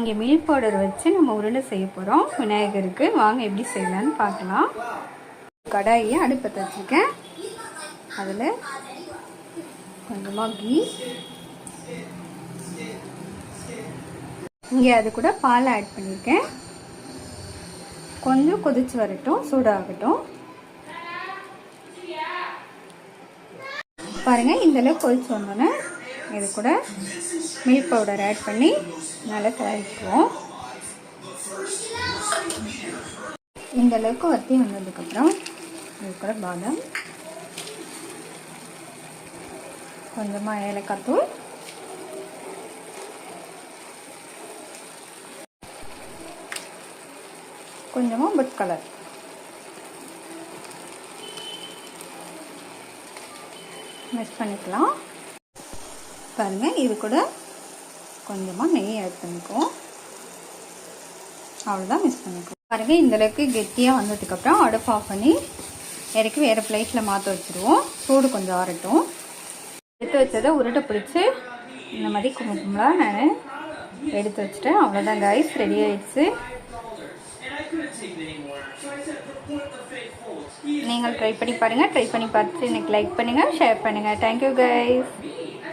இங்கே milk powder வச்சு நம்ம உருண்டை செய்ய போகிறோம் விநாயகருக்கு. வாங்க எப்படி செய்யலான்னு பார்க்கலாம். கடாயை அடுப்பத்தை வச்சுருக்கேன். அதில் கொஞ்சமாக கீ, இங்கே அது கூட பால் ஆட் பண்ணியிருக்கேன். கொஞ்சம் கொதிச்சு வரட்டும், சூடாகட்டும். பாருங்கள், இந்தளவுக்கு கொதிச்சு வந்தோன்னே இது கூட மில்க் பவுடர் ஆட் பண்ணி நல்லா கலக்கிக்குவோம். இந்தளவுக்கு வற்றி வந்ததுக்கப்புறம் இது கூட பாதாம், கொஞ்சமாக ஏலக்காய் தூள், கொஞ்சமாக ஃபுட் கலர், மிக்ஸ் பண்ணிக்கலாம். பாருங்கள், இது கூட கொஞ்சமாக நெய் ஆட் பண்ணிக்குவோம். அவ்வளோதான், மிக்ஸ் பண்ணிக்குவோம். பாருங்கள், இந்தளவுக்கு கெட்டியாக வந்ததுக்கப்புறம் அடுப்பு ஆஃப் பண்ணி இறக்கி வேறு பிளேட்டில் மாற்ற வச்சுருவோம். சூடு கொஞ்சம் ஆறட்டும். எடுத்து வச்சதை உருட்டை பிடிச்சி இந்த மாதிரி கும்பலாக நான் எடுத்து வச்சுட்டேன். அவ்வளோதான் கைஸ், ரெடி ஆயிடுச்சு. நீங்கள் ட்ரை பண்ணி பாருங்கள். ட்ரை பண்ணி பார்த்துட்டு எனக்கு லைக் பண்ணுங்கள், ஷேர் பண்ணுங்கள். Thank you guys.